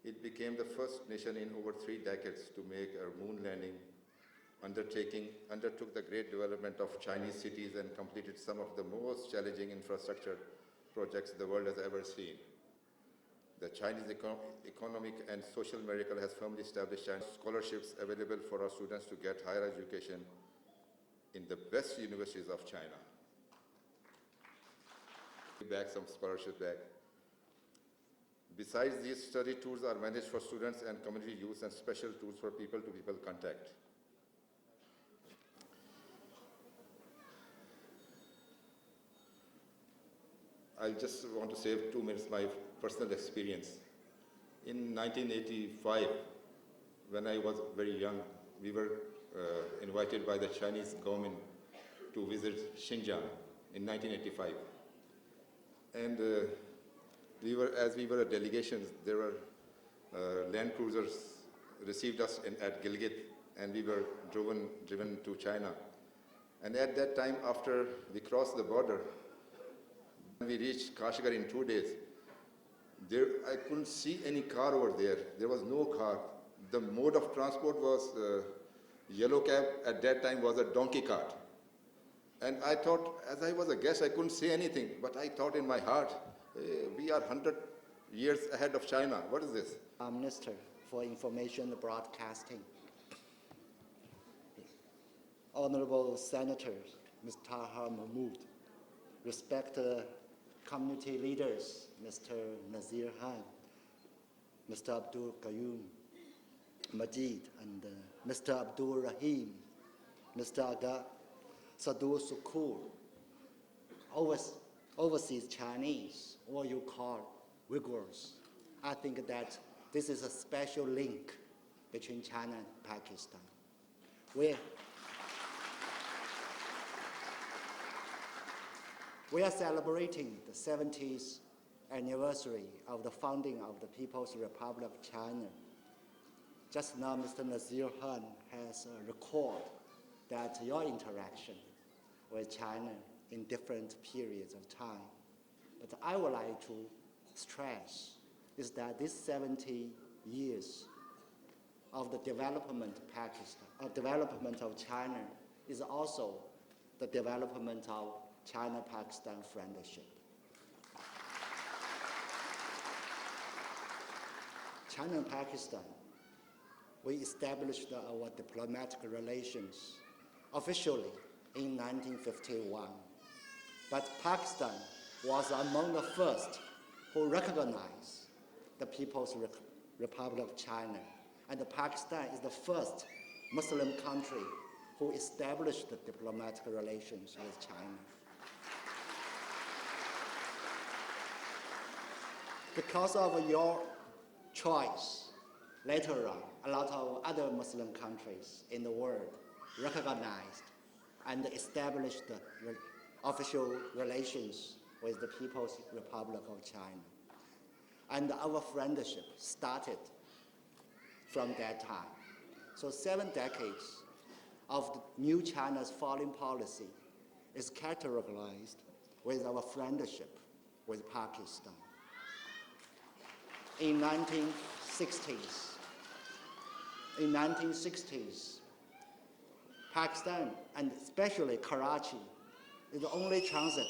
It became the first nation in over 3 decades to make a moon landing, undertook the great development of Chinese cities and completed some of the most challenging infrastructure projects the world has ever seen. The Chinese economic and social miracle has firmly established China's scholarships available for our students to get higher education in the best universities of China. Some scholarships back. Besides, these study tours are managed for students and community use and special tools for people-to-people contact. I just want to save 2 minutes my personal experience. In 1985, when I was very young, we were invited by the Chinese government to visit Xinjiang in 1985. And as we were a delegation, there were land cruisers received us at Gilgit, and we were driven to China. And at that time, after we crossed the border, we reached Kashgar in 2 days. I couldn't see any car over there. There was no car. The mode of transport was yellow cab. At that time was a donkey cart. And I thought, as I was a guest, I couldn't say anything. But I thought in my heart, we are 100 years ahead of China. What is this? Minister for Information Broadcasting. Honorable Senators, Mr. Taha Mahmood, respected community leaders, Mr. Nazir Khan, Mr. Abdul Qayyum Majid, and Mr. Abdul Rahim, Mr. Aga Sadul Sukur, overseas Chinese, or you call Uyghurs. I think that this is a special link between China and Pakistan. We are celebrating the 70th anniversary of the founding of the People's Republic of China. Just now, Mr. Nazir Khan has recorded that your interaction with China in different periods of time. But I would like to stress is that this 70 years of the development of China is also the development of China-Pakistan friendship. China and Pakistan, we established our diplomatic relations officially in 1951. But Pakistan was among the first who recognized the People's Republic of China. And Pakistan is the first Muslim country who established the diplomatic relations with China. Because of your choice, later on, a lot of other Muslim countries in the world recognized and established official relations with the People's Republic of China. And our friendship started from that time. So 7 decades of the new China's foreign policy is characterized with our friendship with Pakistan. In 1960s, Pakistan, and especially Karachi, is the only transit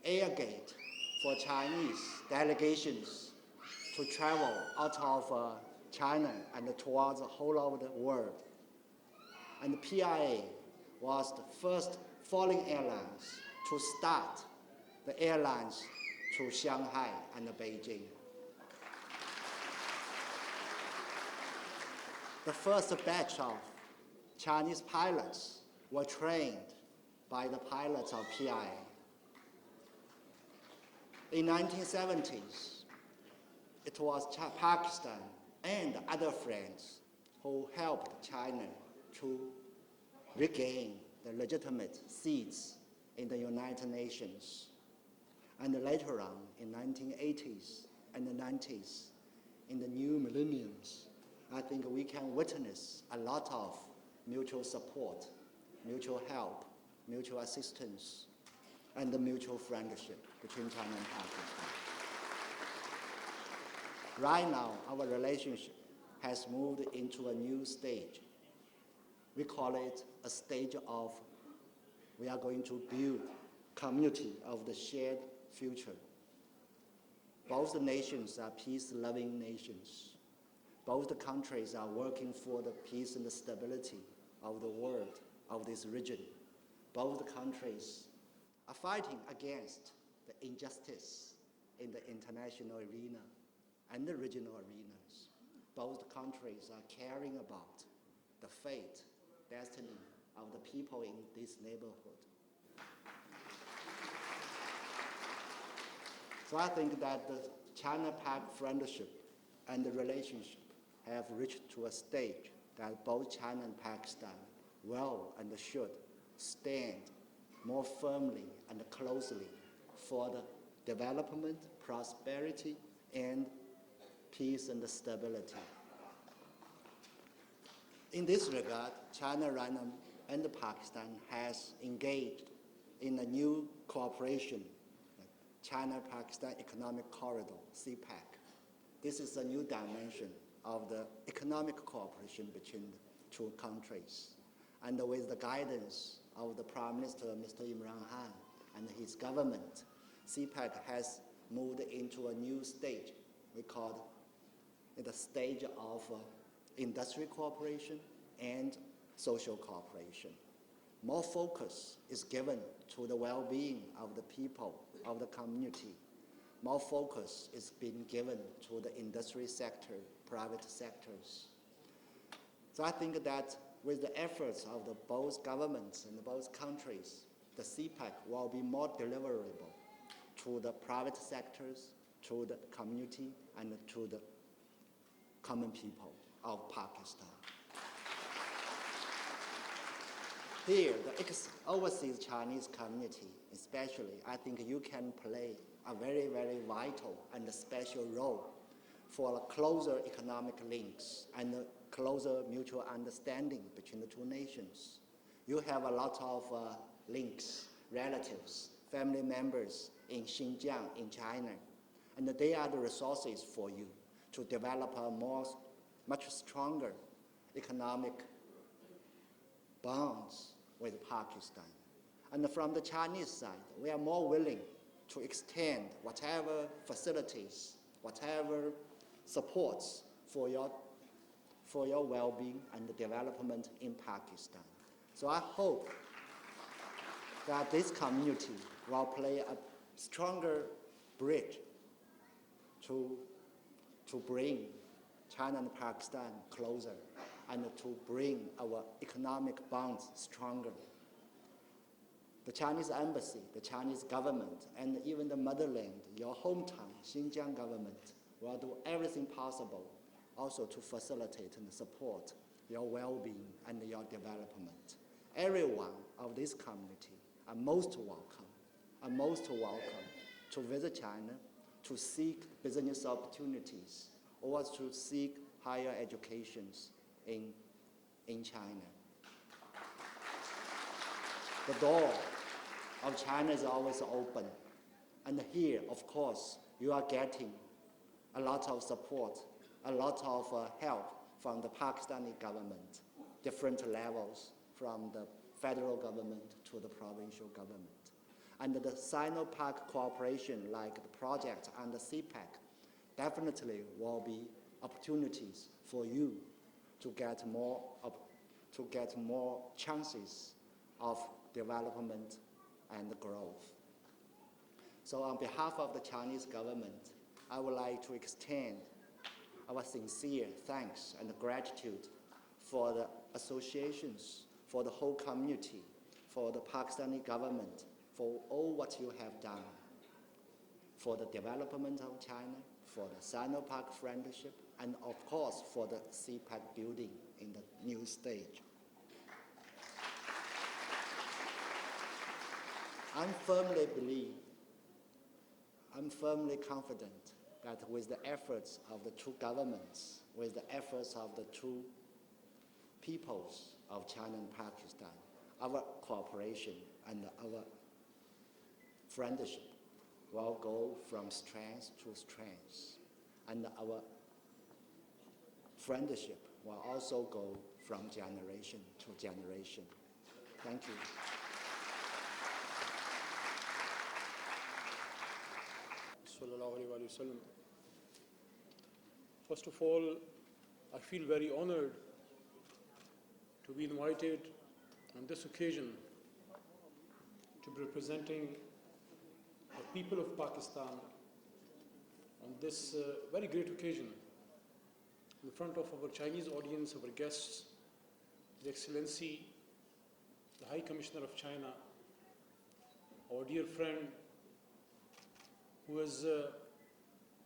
air gate for Chinese delegations to travel out of China and towards the whole of the world. And the PIA was the first foreign airlines to start the airlines to Shanghai and Beijing. The first batch of Chinese pilots were trained by the pilots of PIA. In 1970s, it was Pakistan and other friends who helped China to regain the legitimate seats in the United Nations. And later on, in 1980s and the 90s, in the new millenniums, I think we can witness a lot of mutual support, mutual help, mutual assistance, and the mutual friendship between China and Pakistan. Right now, our relationship has moved into a new stage. We call it a stage of we are going to build community of the shared future. Both the nations are peace-loving nations. Both the countries are working for the peace and the stability of the world, of this region. Both the countries are fighting against the injustice in the international arena and the regional arenas. Both countries are caring about the fate, destiny of the people in this neighborhood. So I think that the China-Pac friendship and the relationship have reached to a stage that both China and Pakistan will and should stand more firmly and closely for the development, prosperity, and peace and stability. In this regard, China right now and Pakistan has engaged in a new cooperation, China-Pakistan Economic Corridor, CPEC. This is a new dimension of the economic cooperation between the two countries. And with the guidance of the Prime Minister, Mr. Imran Khan, and his government, CPEC has moved into a new stage. We call it the stage of industry cooperation and social cooperation. More focus is given to the well-being of the people, of the community. More focus is being given to the industry sector, private sectors. So I think that with the efforts of the both governments and both countries, the CPEC will be more deliverable to the private sectors, to the community, and to the common people of Pakistan. Here, the overseas Chinese community, especially, I think you can play a very, very vital and special role for closer economic links and closer mutual understanding between the two nations. You have a lot of links, relatives, family members in Xinjiang, in China, and they are the resources for you to develop a much stronger economic bonds with Pakistan. And from the Chinese side, we are more willing to extend whatever facilities, whatever supports for your well-being and development in Pakistan. So I hope that this community will play a stronger bridge to bring China and Pakistan closer and to bring our economic bonds stronger. The Chinese embassy, the Chinese government, and even the motherland, your hometown, Xinjiang government, will do everything possible also to facilitate and support your well-being and your development. Everyone of this community are most welcome to visit China, to seek business opportunities, or to seek higher educations in China. The door of China is always open. And here, of course, you are getting a lot of support, a lot of help from the Pakistani government, different levels, from the federal government to the provincial government. And the Sino-Pak cooperation, like the project under CPEC, definitely will be opportunities for you to get more chances of development and growth. So on behalf of the Chinese government, I would like to extend our sincere thanks and gratitude for the associations, for the whole community, for the Pakistani government, for all what you have done for the development of China, for the Sino-Pak friendship, and of course for the CPEC building in the new stage. I'm firmly confident that with the efforts of the two governments, with the efforts of the two peoples of China and Pakistan, our cooperation and our friendship will go from strength to strength. and our friendship will also go from generation to generation. Thank you. Sallallahu Alaihi Wasallam. First of all, I feel very honored to be invited on this occasion to be representing the people of Pakistan on this very great occasion in front of our Chinese audience, our guests, His Excellency, the High Commissioner of China, our dear friend who has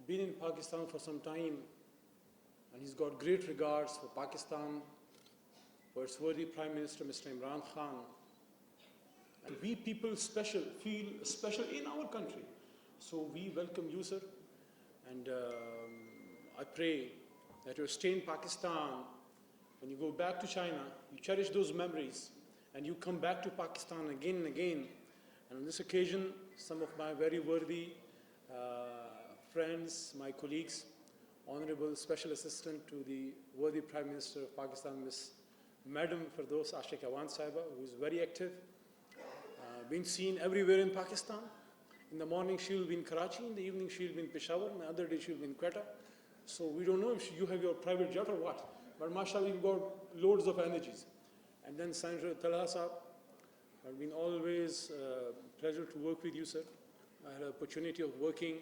been in Pakistan for some time, and he's got great regards for Pakistan, for its worthy Prime Minister, Mr. Imran Khan. And we people feel special in our country. So we welcome you, sir. And I pray that you stay in Pakistan. When you go back to China, you cherish those memories, and you come back to Pakistan again and again. And on this occasion, some of my very worthy friends, my colleagues, Honorable Special Assistant to the worthy Prime Minister of Pakistan, Ms. Madam Firdaus Ashik Awan Sahiba, who is very active, being seen everywhere in Pakistan. In the morning she will be in Karachi, in the evening she will be in Peshawar, and the other day she will be in Quetta. So we don't know if you have your private jet or what, but mashallah, you've got loads of energies. And then Senator Talha Saab, it's been always a pleasure to work with you, sir. I had an opportunity of working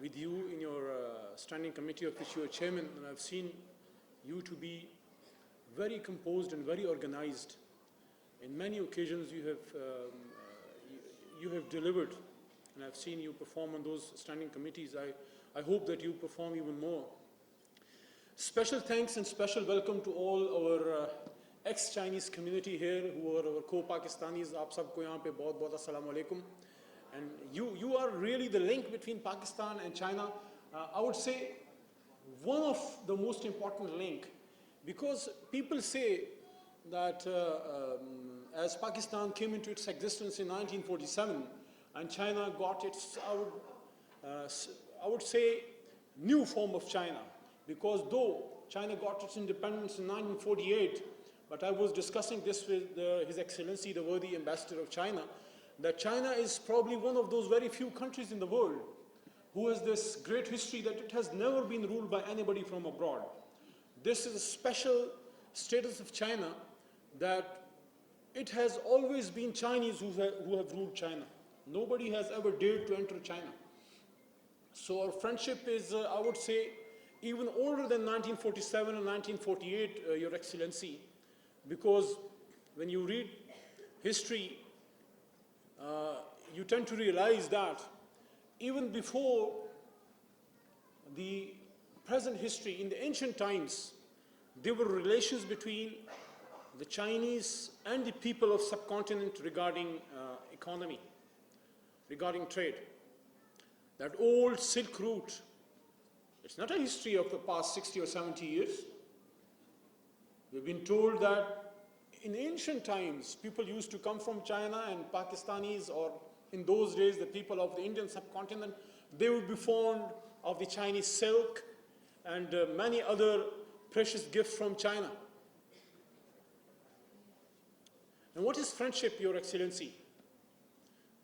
with you in your standing committee of which you are chairman, and I've seen you to be very composed and very organized. In many occasions you have delivered, and I've seen you perform on those standing committees. I hope that you perform even more. Special thanks and special welcome to all our ex-Chinese community here who are our co-Pakistanis. Aap sabko yahan pe bahut bahut assalamu alaikum. And you are really the link between Pakistan and China. I would say one of the most important link, because people say that as Pakistan came into its existence in 1947 and China got its, I would say, new form of China, because though China got its independence in 1948, but I was discussing this with His Excellency, the worthy Ambassador of China, that China is probably one of those very few countries in the world who has this great history that it has never been ruled by anybody from abroad. This is a special status of China, that it has always been Chinese who have ruled China. Nobody has ever dared to enter China. So our friendship is, I would say, even older than 1947 and 1948, Your Excellency, because when you read history, you tend to realize that even before the present history, in the ancient times, there were relations between the Chinese and the people of subcontinent regarding economy, regarding trade. That old Silk Route, it's not a history of the past 60 or 70 years. We've been told that in ancient times, people used to come from China, and Pakistanis, or in those days, the people of the Indian subcontinent, they would be fond of the Chinese silk and many other precious gifts from China. And what is friendship, Your Excellency?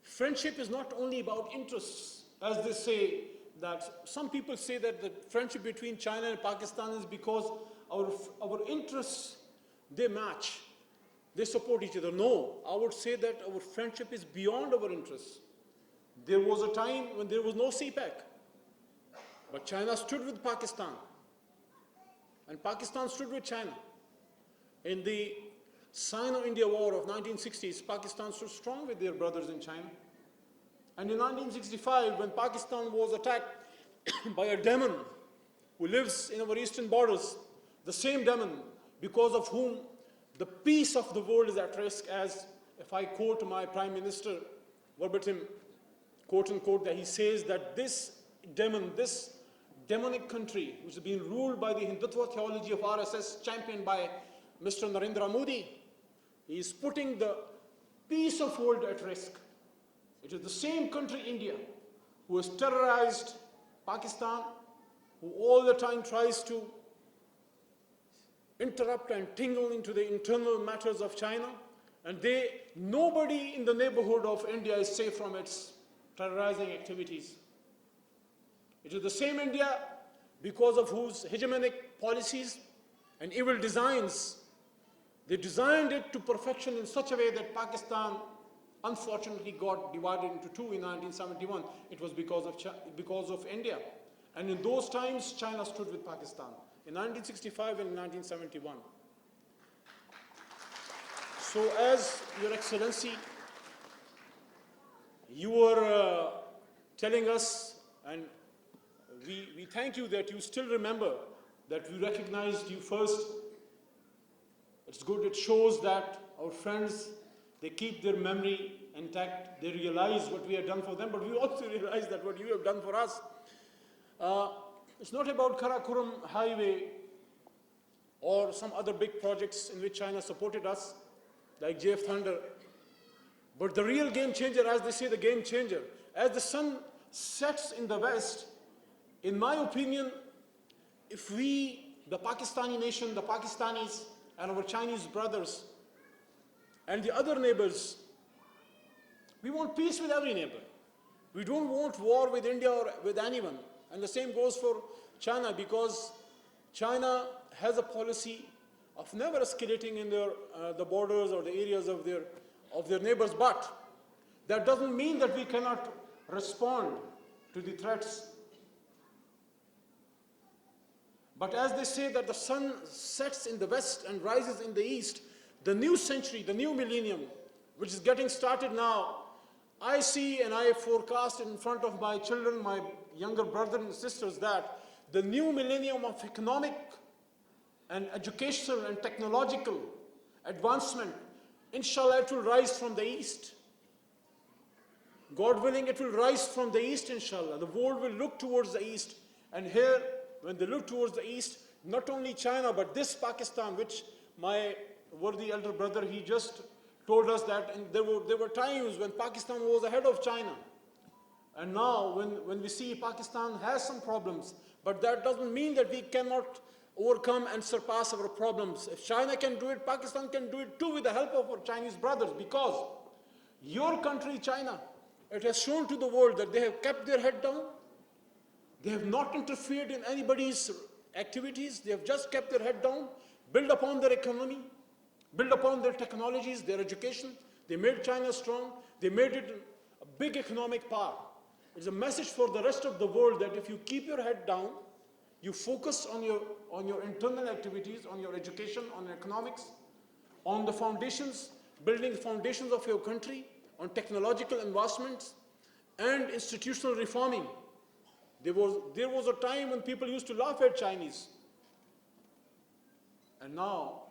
Friendship is not only about interests, as they say, that some people say that the friendship between China and Pakistan is because our interests, they match. They support each other. No, I would say that our friendship is beyond our interests. There was a time when there was no CPEC, but China stood with Pakistan, and Pakistan stood with China. In the Sino-India War of 1960s, Pakistan stood strong with their brothers in China. And in 1965, when Pakistan was attacked by a demon who lives in our eastern borders, the same demon because of whom the peace of the world is at risk, as if I quote my Prime Minister verbatim, quote unquote, that he says that this demon, this demonic country, which has been ruled by the Hindutva theology of RSS, championed by Mr. Narendra Modi, he is putting the peace of world at risk. It is the same country, India, who has terrorized Pakistan, who all the time tries to interrupt and tingle into the internal matters of China. And nobody in the neighborhood of India is safe from its terrorizing activities. It is the same India because of whose hegemonic policies and evil designs, they designed it to perfection in such a way that Pakistan unfortunately got divided into two in 1971. It was because of India. And in those times, China stood with Pakistan, in 1965 and in 1971. So as Your Excellency, you were telling us, and we thank you that you still remember that we recognized you first. It's good, it shows that our friends, they keep their memory intact, they realize what we have done for them, but we also realize that what you have done for us. It's not about Karakoram Highway or some other big projects in which China supported us, like JF Thunder. But the real game changer, as they say, the game changer, as the sun sets in the west, in my opinion, if we, the Pakistani nation, the Pakistanis, and our Chinese brothers, and the other neighbors, we want peace with every neighbor. We don't want war with India or with anyone. And the same goes for China, because China has a policy of never escalating in the borders or the areas of their neighbors. But that doesn't mean that we cannot respond to the threats. But as they say that the sun sets in the west and rises in the east, the new century, the new millennium, which is getting started now, I see and I forecast in front of my children, my younger brothers and sisters, that the new millennium of economic and educational and technological advancement, inshallah, it will rise from the east. God willing, it will rise from the east, inshallah. The world will look towards the east. And here, when they look towards the east, not only China, but this Pakistan, which my worthy elder brother, he just told us that there were times when Pakistan was ahead of China. And now, when we see Pakistan has some problems, but that doesn't mean that we cannot overcome and surpass our problems. If China can do it, Pakistan can do it too with the help of our Chinese brothers, because your country, China, it has shown to the world that they have kept their head down. They have not interfered in anybody's activities. They have just kept their head down, built upon their economy, built upon their technologies, their education. They made China strong. They made it a big economic power. It's a message for the rest of the world that if you keep your head down, you focus on your internal activities, on your education, on economics, on the foundations, building the foundations of your country, on technological advancements and institutional reforming. There was a time when people used to laugh at Chinese. And now,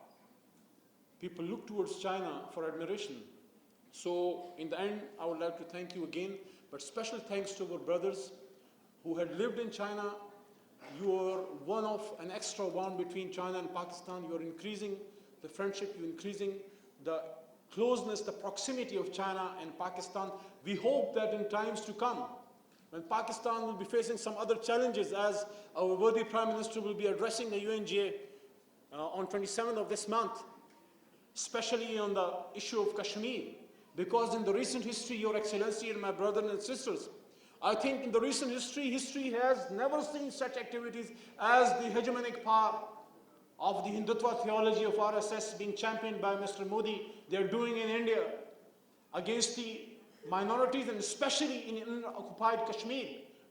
people look towards China for admiration. So, in the end, I would like to thank you again, but special thanks to our brothers who had lived in China. You are one of an extra one between China and Pakistan. You are increasing the friendship, you're increasing the closeness, the proximity of China and Pakistan. We hope that in times to come, when Pakistan will be facing some other challenges, as our worthy Prime Minister will be addressing the UNGA on 27th of this month, especially on the issue of Kashmir, because in the recent history, Your Excellency and my brothers and sisters, I think in the recent history has never seen such activities as the hegemonic power of the Hindutva theology of RSS being championed by Mr. Modi. They are doing in India against the minorities, and especially in occupied Kashmir,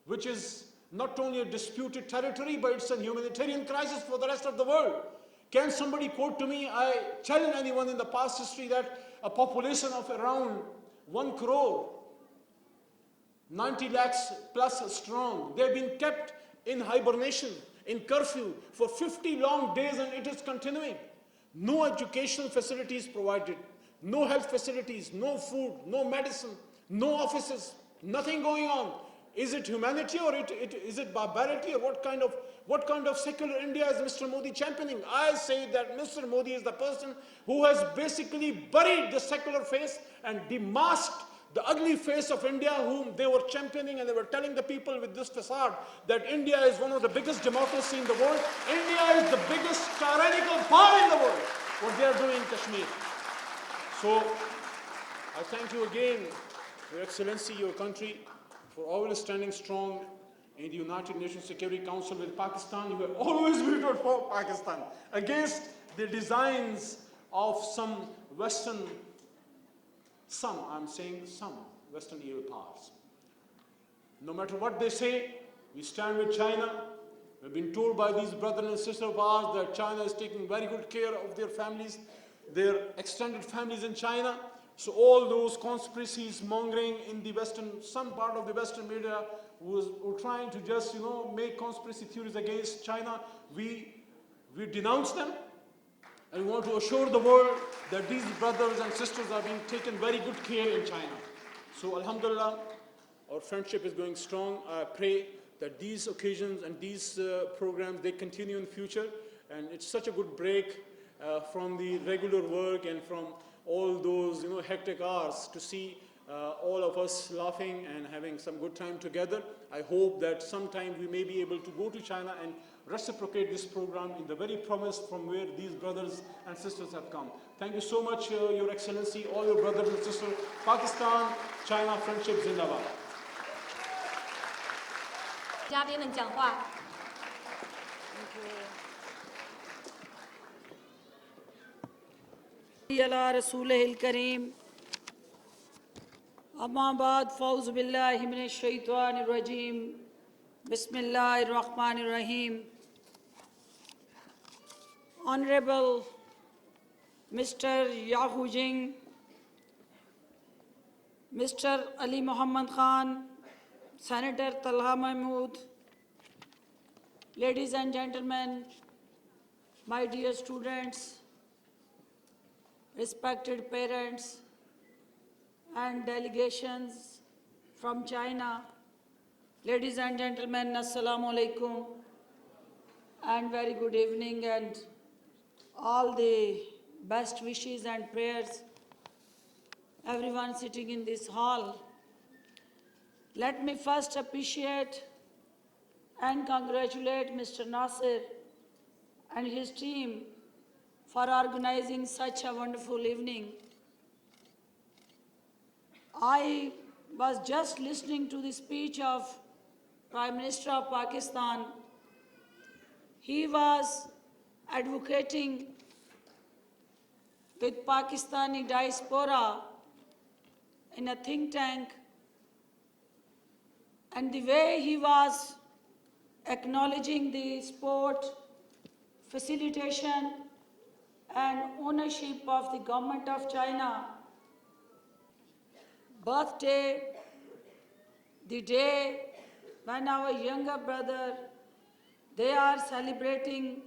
which is not only a disputed territory, but it's a humanitarian crisis for the rest of the world. Can somebody quote to me, I challenge anyone in the past history, that a population of around 1 crore, 90 lakhs plus strong, they've been kept in hibernation, in curfew for 50 long days, and it is continuing. No educational facilities provided, no health facilities, no food, no medicine, no offices, nothing going on. Is it humanity, or is it barbarity, or what kind of secular India is Mr. Modi championing? I say that Mr. Modi is the person who has basically buried the secular face and demasked the ugly face of India, whom they were championing, and they were telling the people with this facade that India is one of the biggest democracy in the world. India is the biggest tyrannical power in the world, what they are doing in Kashmir. So I thank you again, Your Excellency, your country, for always standing strong in the United Nations Security Council with Pakistan. You have always vetoed for Pakistan against the designs of some Western, I'm saying some Western evil powers. No matter what they say, we stand with China. We've been told by these brothers and sisters of ours that China is taking very good care of their families, their extended families in China. So all those conspiracies mongering in the Western, some part of the Western media were trying to just, make conspiracy theories against China. We denounce them, and we want to assure the world that these brothers and sisters are being taken very good care in China. So Alhamdulillah, our friendship is going strong. I pray that these occasions and these programs, they continue in the future. And it's such a good break from the regular work and from all those hectic hours to see all of us laughing and having some good time together. I hope that sometime we may be able to go to China and reciprocate this program in the very promise from where these brothers and sisters have come. Thank you so much, Your Excellency, all your brothers and sisters. Pakistan, China, friendship, Zindabad. 嘉宾们讲话。अला रसूलिल करीम अम्मा बाद फ़ौज़ु बिल्लाहि मिनश शैतानिर रजीम बिस्मिल्लाहिर रहमानिर रहीम Honorable Mr. Yahu Jing, Mr. Ali Muhammad Khan, Senator Talha Mahmood, ladies and gentlemen, my dear students, respected parents and delegations from China, ladies and gentlemen, Assalamu alaikum and very good evening, and all the best wishes and prayers, everyone sitting in this hall. Let me first appreciate and congratulate Mr. Nasir and his team for organizing such a wonderful evening. I was just listening to the speech of Prime Minister of Pakistan. He was advocating with Pakistani diaspora in a think tank, and the way he was acknowledging the sport facilitation and ownership of the government of China, birthday, the day when our younger brother, they are celebrating,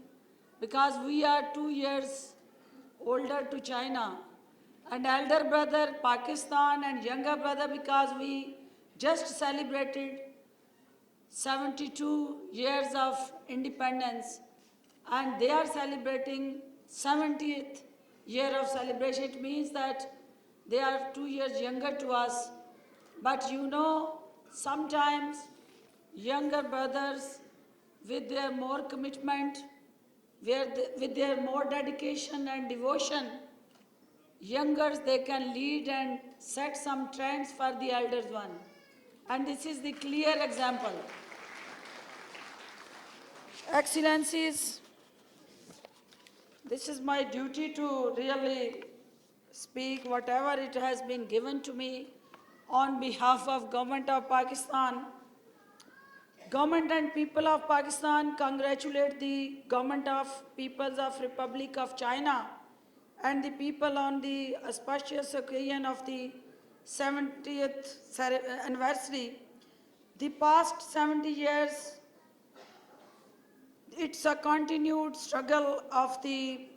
because we are 2 years older to China, and elder brother Pakistan, and younger brother because we just celebrated 72 years of independence, and they are celebrating 70th year of celebration. It means that they are 2 years younger to us. But sometimes younger brothers, with their more commitment, with their more dedication and devotion, youngers, they can lead and set some trends for the elders one. And this is the clear example. Excellencies, this is my duty to really speak whatever it has been given to me on behalf of Government of Pakistan. Government and people of Pakistan congratulate the Government of Peoples of Republic of China and the people on the auspicious occasion of the 70th anniversary. The past 70 years, it's a continued struggle of the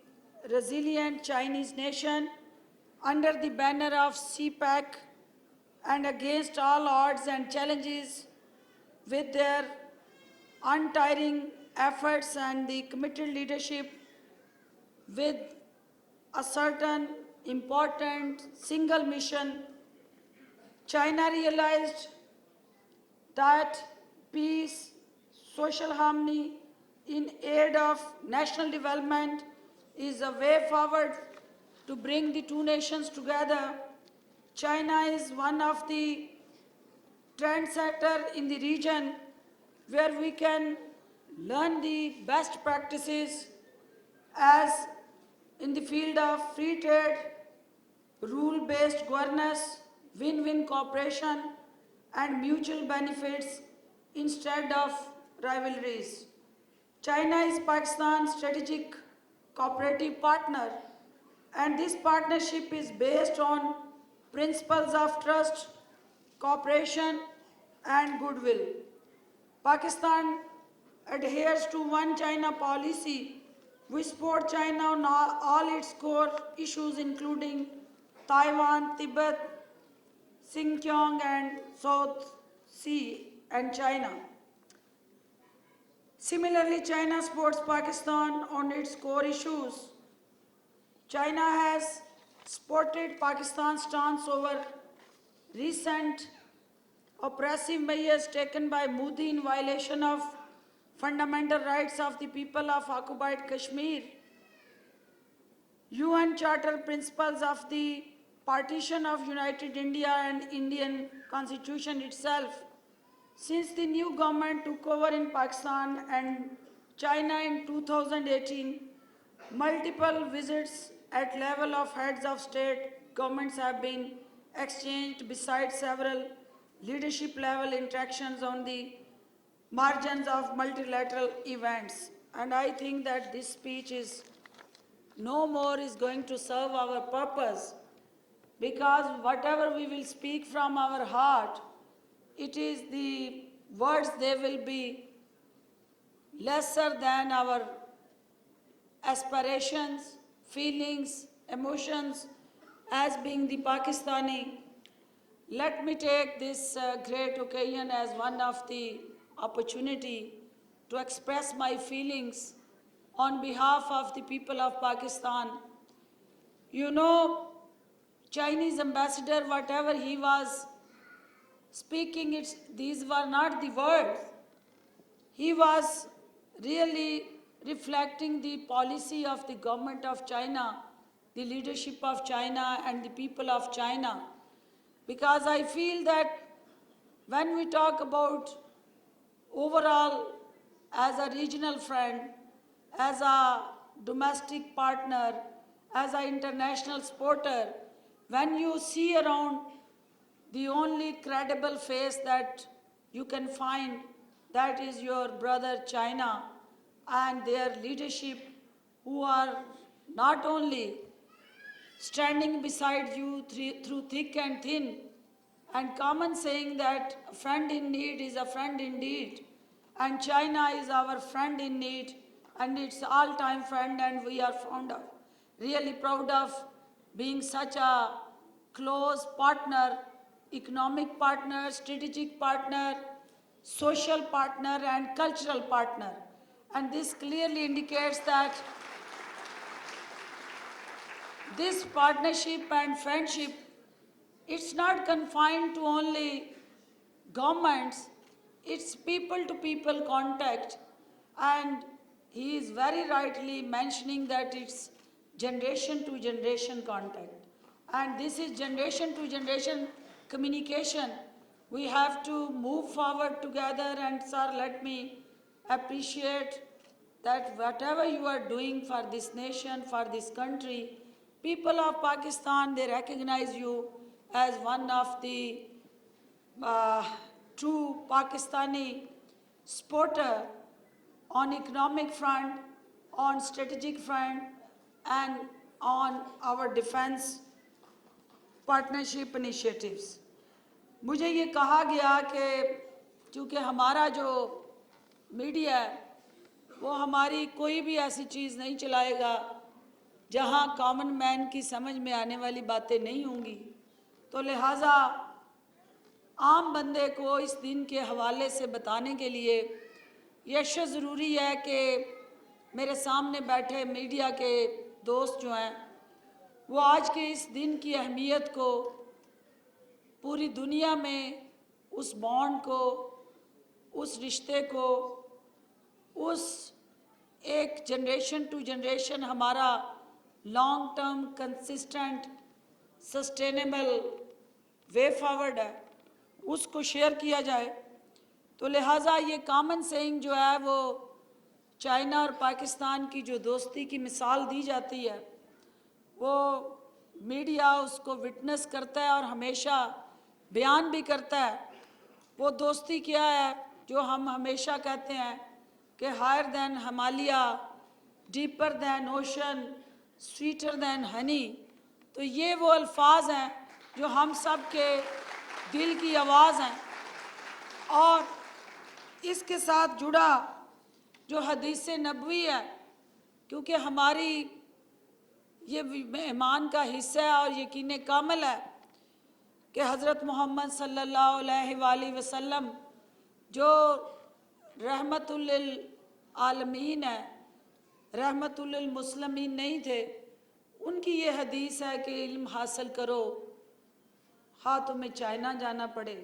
resilient Chinese nation under the banner of CPEC and against all odds and challenges, with their untiring efforts and the committed leadership, with a certain important single mission China realized that peace, social harmony in aid of national development is a way forward to bring the two nations together. China is one of the trendsetter in the region where we can learn the best practices as in the field of free trade, rule-based governance, win-win cooperation, and mutual benefits instead of rivalries. China is Pakistan's strategic cooperative partner, and this partnership is based on principles of trust, cooperation, and goodwill. Pakistan adheres to One China policy. We support China on all its core issues, including Taiwan, Tibet, Xinjiang, and South Sea, and China. Similarly, China supports Pakistan on its core issues. China has supported Pakistan's stance over recent oppressive measures taken by Modi in violation of fundamental rights of the people of occupied Kashmir, UN Charter principles of the partition of United India and Indian Constitution itself. Since the new government took over in Pakistan and China in 2018, multiple visits at level of heads of state governments have been exchanged, besides several leadership level interactions on the margins of multilateral events. And I think that this speech is no more is going to serve our purpose, because whatever we will speak from our heart, it is the words, they will be lesser than our aspirations, feelings, emotions as being the Pakistani. Let me take this great occasion as one of the opportunity to express my feelings on behalf of the people of Pakistan. You know, Chinese ambassador, whatever he was speaking, these were not the words. He was really reflecting the policy of the government of China, the leadership of China and the people of China. Because I feel that when we talk about overall as a regional friend, as a domestic partner, as an international supporter, when you see around, the only credible face that you can find, that is your brother China and their leadership, who are not only standing beside you through thick and thin, and common saying that a friend in need is a friend indeed, and China is our friend in need, and it's all-time friend, and we are really proud of being such a close partner, economic partner, strategic partner, social partner, and cultural partner. And this clearly indicates that this partnership and friendship, it's not confined to only governments, it's people-to-people contact. And he is very rightly mentioning that it's generation-to-generation contact. And this is generation-to-generation communication. We have to move forward together, and sir, let me appreciate that whatever you are doing for this nation, for this country, people of Pakistan, they recognize you as one of the true Pakistani supporter on economic front, on strategic front, and on our defense partnership initiatives. मुझे ये कहा गया कि चूँकि हमारा जो media है वो हमारी कोई भी ऐसी चीज़ नहीं चलाएगा जहाँ कॉमन मैन की समझ में आने वाली बातें नहीं होंगी, तो लिहाजा आम बंदे को इस दिन के हवाले से बताने के लिए यह ज़रूरी है कि मेरे सामने बैठे मीडिया के दोस्त जो हैं वो आज के इस दिन की अहमियत को पूरी दुनिया में उस बॉन्ड को, उस रिश्ते को, उस एक जनरेशन टू जनरेशन हमारा long term consistent sustainable way forward है, उसको शेयर किया जाए। तो लिहाजा ये कॉमन सेइंग जो है वो चाइना और पाकिस्तान की जो दोस्ती की मिसाल दी जाती है, वो मीडिया उसको विटनेस करता है और हमेशा बयान भी करता है। वो दोस्ती क्या है जो हम हमेशा कहते हैं कि higher than Himalaya, deeper than ocean, sweeter than honey. तो ये वो अल्फाज हैं जो हम सब के दिल की आवाज़ हैं। और इसके साथ जुड़ा जो हदीस नबवी है, क्योंकि हमारी ये ईमान का हिस्सा है और यकीन कामिल है कि हज़रत मोहम्मद सल्लल्लाहु अलैहि वसल्लम जो रहमतुल लिल आलमीन है, रहमतुल लिल मुस्लिमीन नहीं थे, उनकी ये हदीस है कि इल्म हासिल करो हाँ तुम्हें चाइना जाना पड़े।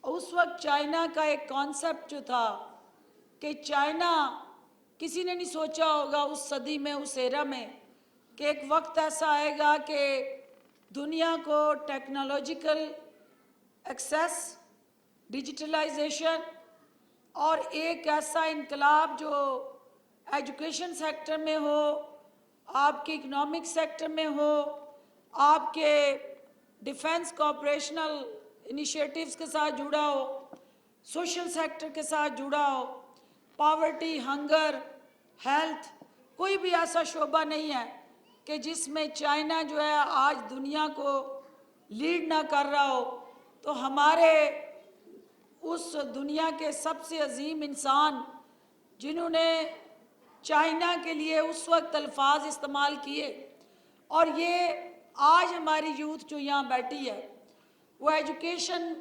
उस वक्त चाइना का एक कॉन्सेप्ट जो था कि चाइना, किसी ने नहीं सोचा होगा उस सदी में, उस एरा में, कि एक वक्त ऐसा आएगा कि दुनिया को टेक्नोलॉजिकल एक्सेस, डिजिटलाइजेशन और एक ऐसा इनकलाब जो एजुकेशन सेक्टर में हो, आपके इकोनॉमिक सेक्टर में हो, आपके डिफेंस कोऑपरेशनल इनिशिएटिव्स के साथ जुड़ा हो, सोशल सेक्टर के साथ जुड़ा हो, पॉवर्टी, हंगर, हेल्थ, कोई भी ऐसा शोबा नहीं है कि जिसमें चाइना जो है आज दुनिया को लीड ना कर रहा हो। तो हमारे उस दुनिया के सबसे अजीम इंसान जिन्होंने चाइना के लिए उस वक्त अल्फाज इस्तेमाल किए, और ये आज हमारी यूथ जो यहाँ बैठी है वो एजुकेशन,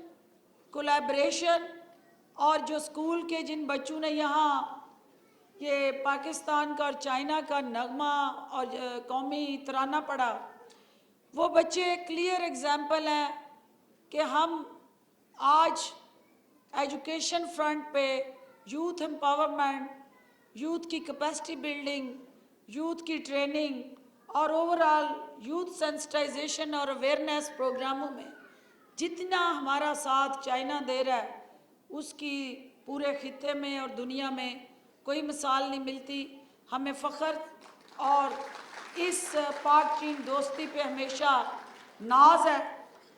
कोलैबोरेशन, और जो स्कूल के जिन बच्चों ने यहाँ ये पाकिस्तान का और चाइना का नगमा और कौमी तराना पढ़ा, वो बच्चे क्लियर एग्जाम्पल हैं कि हम आज एजुकेशन फ्रंट पे यूथ एम्पावरमेंट, यूथ की कैपेसिटी बिल्डिंग, यूथ की ट्रेनिंग और ओवरऑल यूथ सेंसिटाइजेशन और अवेयरनेस प्रोग्रामों में जितना हमारा साथ चाइना दे रहा है, उसकी पूरे खित्ते में और दुनिया में कोई मिसाल नहीं मिलती। हमें फ़ख्र और इस पाक चीन दोस्ती पे हमेशा नाज है।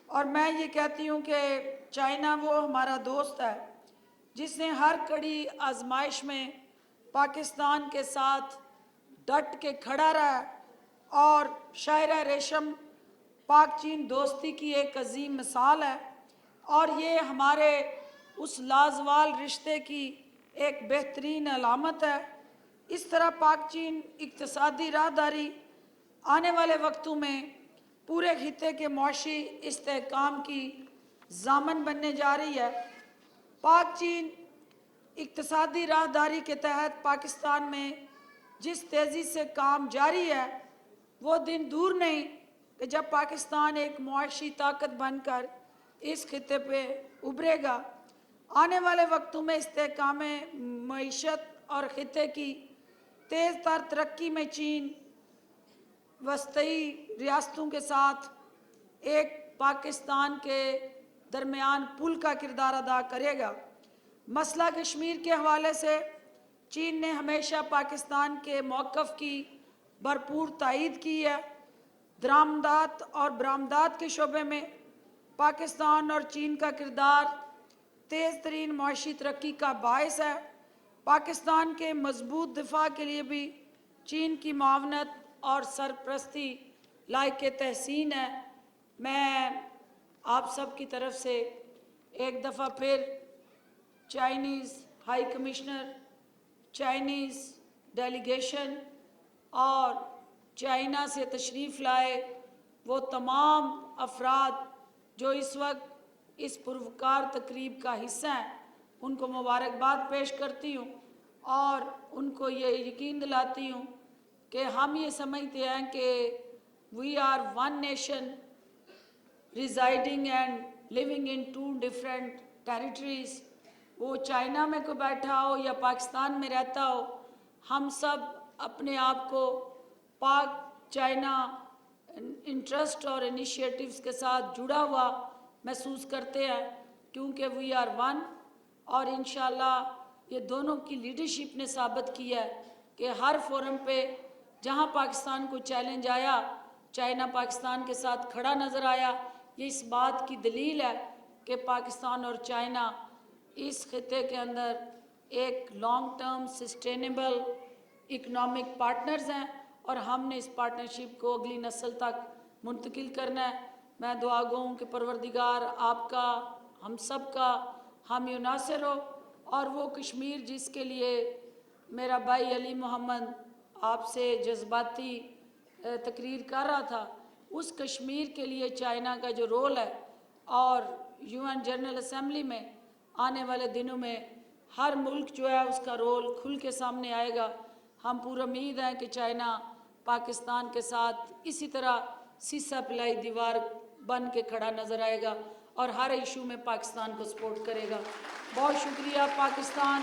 और मैं ये कहती हूँ कि चाइना वो हमारा दोस्त है जिसने हर कड़ी आजमाइश में पाकिस्तान के साथ डट के खड़ा रहा, और शायरा रेशम पाक चीन दोस्ती की एक अजीम मिसाल है, और ये हमारे उस लाजवाल रिश्ते की एक बेहतरीन अलामत है। इस तरह पाक चीन इक्तिसादी राहदारी आने वाले वक्तों में पूरे खित्ते के मुआशी इस्तेहकाम की ज़ामन बनने जा रही है। पाक चीन इक्तिसादी राहदारी के तहत पाकिस्तान में जिस तेज़ी से काम जारी है, वो दिन दूर नहीं कि जब पाकिस्तान एक मुआशी ताकत बनकर इस खित्ते पे उभरेगा। आने वाले वक्तों में इस्तेहकाम मईशत और खित्ते की तेज़ तर तरक्की में चीन वस्ती रियासतों के साथ एक पाकिस्तान के दरमियान पुल का किरदार अदा करेगा। मसला कश्मीर के हवाले से चीन ने हमेशा पाकिस्तान के मौक़िफ़ की भरपूर तायीद की है। दरामदात और बरामदात के शोबे में पाकिस्तान और चीन का किरदार तेज़ तरीन मुआशी तरक्की का बायस है। पाकिस्तान के मजबूत दिफा के लिए भी चीन की मावनत और सरपरस्ती लायक तहसीन है। मैं आप सब की तरफ से एक दफ़ा फिर Chinese high commissioner, Chinese delegation और चाइना से तशरीफ़ लाए वो तमाम अफराद जो इस वक्त इस पुरवकार तकरीब का हिस्सा हैं, उनको मुबारकबाद पेश करती हूँ और उनको ये यकीन दिलाती हूँ कि हम ये समझते हैं कि we are one nation residing and living in two different territories, وہ چائنا میں کوئی بیٹھا ہو یا پاکستان میں رہتا ہو, ہم سب اپنے آپ کو پاک چائنا انٹرسٹ اور انیشیٹیوز کے ساتھ جڑا ہوا محسوس کرتے ہیں, کیونکہ وی آر ون. اور انشاءاللہ یہ دونوں کی لیڈرشپ نے ثابت کیا ہے کہ ہر فورم پہ جہاں پاکستان کو چیلنج آیا, چائنا پاکستان کے ساتھ کھڑا نظر آیا. یہ اس بات کی دلیل ہے کہ پاکستان اور چائنا اس خطے کے اندر ایک long term sustainable economic partners ہیں, اور ہم نے اس پارٹنرشپ کو اگلی نسل تک منتقل کرنا ہے. میں دعا گو ہوں کہ پروردگار آپ کا, ہم سب کا حامی و ناصر ہو, اور وہ کشمیر جس کے لیے میرا بھائی علی محمد آپ سے جذباتی تقریر کر رہا تھا, اس کشمیر کے لیے چائنا کا جو رول ہے, اور UN جنرل اسمبلی میں آنے والے دنوں میں ہر ملک جو ہے اس کا رول کھل کے سامنے آئے گا. ہم پورا امید ہیں کہ چائنا پاکستان کے ساتھ اسی طرح سیسا پلائی دیوار بن کے کھڑا نظر آئے گا, اور ہر ایشو میں پاکستان کو سپورٹ کرے گا. بہت شکریہ. پاکستان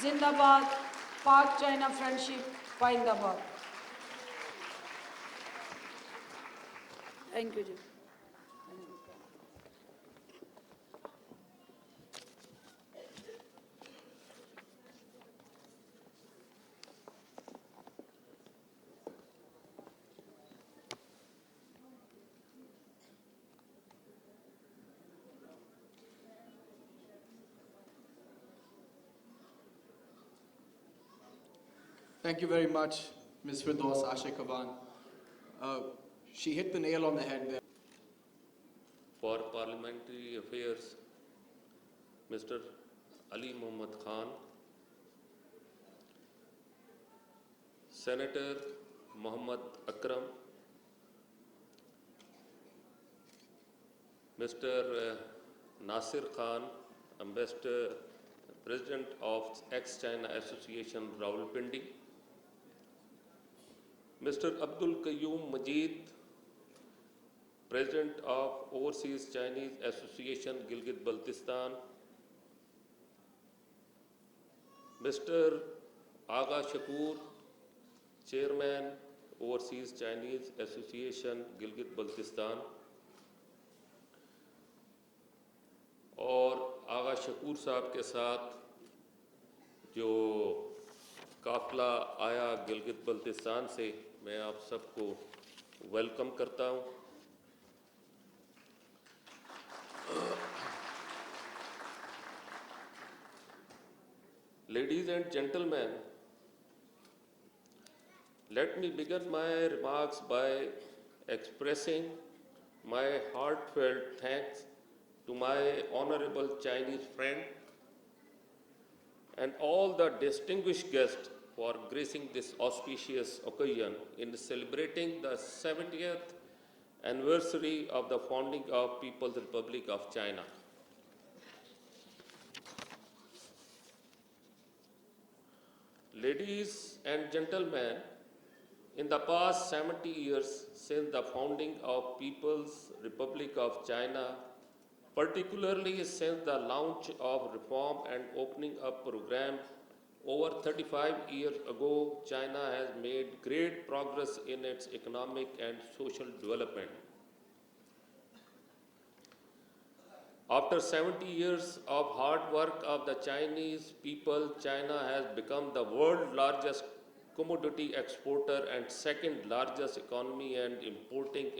زندہ باد. پاک چائنا فرینڈشپ پائندہ باد. تھینک یو جی. Thank you very much, Ms. Firdaus Ashe Kavan. She hit the nail on the head there. For Parliamentary Affairs, Mr. Ali Muhammad Khan, Senator Muhammad Akram, Mr. Nasir Khan, Ambassador, President of Ex-China Association Rawalpindi, Mr. Abdul Qayyum Majid, President of Overseas Chinese Association Gilgit-Baltistan, Mr. Agha Shakur, Chairman, Overseas Chinese Association Gilgit-Baltistan, اور آغا شکور صاحب کے ساتھ جو قافلہ آیا گلگت بلتستان سے, میں آپ سب کو ویلکم کرتا ہوں. Ladies and gentlemen, let me begin my remarks by expressing my heartfelt thanks to my honorable Chinese friend and all the distinguished guests for gracing this auspicious occasion in celebrating the 70th anniversary of the founding of People's Republic of China. Ladies and gentlemen, in the past 70 years since the founding of People's Republic of China, particularly since the launch of reform and opening up program over 35 years ago, China has made great progress in its economic and social development. After 70 years of hard work of the Chinese people, China has become the world's largest commodity exporter and second largest economy and importing